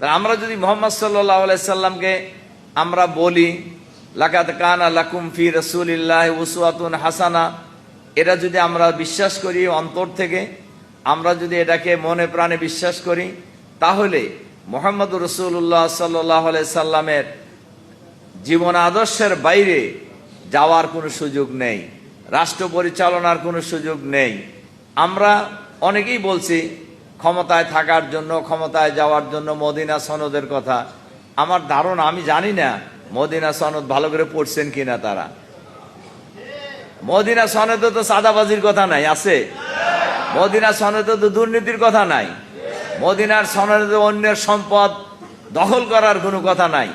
আমরা যদি মুহাম্মদ সাল্লাল্লাহু আলাইহি সাল্লামকে আমরা বলি লাকাদ কানা লাকুম ফি রাসূলিল্লাহি উসওয়াতুন হাসানা, এটা যদি আমরা বিশ্বাস করি অন্তর থেকে, আমরা যদি এটাকে মনে প্রাণে বিশ্বাস করি, তাহলে মুহাম্মদুর রাসূলুল্লাহ সাল্লাল্লাহু আলাইহি সাল্লামের জীবন আদর্শের বাইরে যাওয়ার কোনো সুযোগ নেই, রাষ্ট্র পরিচালনার কোনো সুযোগ নেই। আমরা অনেকেই বলছি ক্ষমতায় থাকার জন্য, ক্ষমতায় যাওয়ার জন্য মদিনা সনদের কথা। আমার ধারণা, আমি জানি না মদিনা সনদ ভালো করে পড়ছেন কিনা তারা। মদিনা সনদে তো চাঁদাবাজির কথা নাই, আছে? মদিনা সনদে তো দুর্নীতির কথা নাই, মদিনার সনদে অন্যের সম্পদ দখল করার কোনো কথা নাই।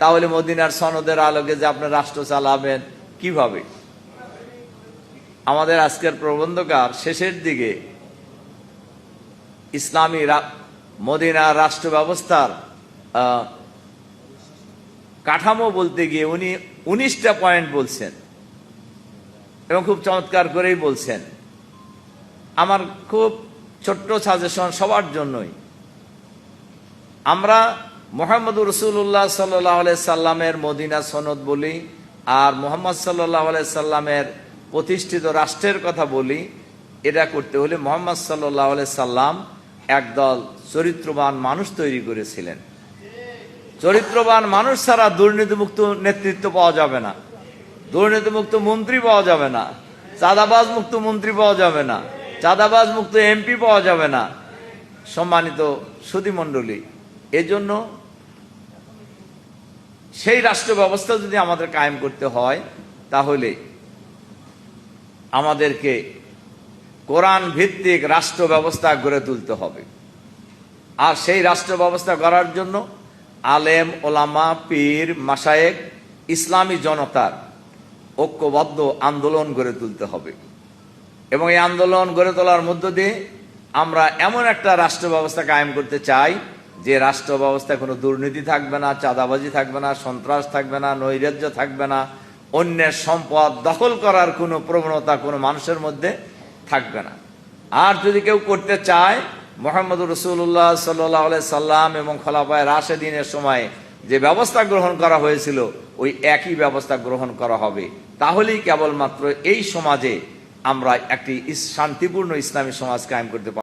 তাহলে মদিনার সনদের আলোকে যে আপনি রাষ্ট্র চালাবেন কিভাবে? আমাদের আজকের প্রবন্ধকার শেষের দিকে ইসলামী মদিনার রাষ্ট্র ব্যবস্থার কাঠামো বলতে গিয়ে উনি 19টা পয়েন্ট বলছেন এবং খুব চমৎকার করেই বলছেন। আমার খুব ছোট্ট সাজেশন সবার জন্যই, আমরা মুহাম্মদুর রাসূলুল্লাহ সাল্লাল্লাহু আলাইহি সাল্লামের মদিনা সনদ বলি আর মুহাম্মদ সাল্লাল্লাহু আলাইহি সাল্লামের প্রতিষ্ঠিত রাষ্ট্রের কথা বলি। এটা করতে হলে মুহাম্মদ সাল্লাল্লাহু আলাইহি সাল্লাম একদল চরিত্রবান মানুষ তৈরি করেছিলেন। চরিত্রবান মানুষ ছাড়া দুর্নীতিমুক্ত নেতৃত্ব পাওয়া যাবে না, দুর্নীতিমুক্ত মন্ত্রী পাওয়া যাবে না, চাঁদাবাজ মুক্ত মন্ত্রী পাওয়া যাবে না, চাঁদাবাজ মুক্ত এমপি পাওয়া যাবে না। সম্মানিত সুধীমণ্ডলী, এজন্য সেই রাষ্ট্র ব্যবস্থা যদি আমাদের কায়েম করতে হয়, তাহলে আমাদেরকে কোরআন ভিত্তিক রাষ্ট্র ব্যবস্থা গড়ে তুলতে হবে। আর সেই রাষ্ট্র ব্যবস্থা গড়ার জন্য আলেম, ওলামা, পীর, মাশায়েখ, ইসলামী জনতার ঐক্যবদ্ধ আন্দোলন গড়ে তুলতে হবে। এবং এই আন্দোলন গড়ে তোলার মধ্য দিয়ে আমরা এমন একটা রাষ্ট্র ব্যবস্থা কায়েম করতে চাই যে রাষ্ট্র ব্যবস্থায় কোনো দুর্নীতি থাকবে না, চাঁদাবাজি থাকবে না, সন্ত্রাস থাকবে না, নৈরাজ্য থাকবে না, অন্যের সম্পদ দখল করার কোনো প্রবণতা কোনো মানুষের মধ্যে থাকবে না। আর যদি কেউ করতে চায়, মুহাম্মদুর রাসূলুল্লাহ সাল্লাল্লাহু আলাইহি সাল্লাম এবং খোলাফায়ে রাশেদিনের সময় যে ব্যবস্থা গ্রহণ করা হয়েছিল ওই একই ব্যবস্থা গ্রহণ করা হবে। তাহলেই কেবলমাত্র এই সমাজে আমরা একটি শান্তিপূর্ণ ইসলামী সমাজ কায়েম করতে পারব।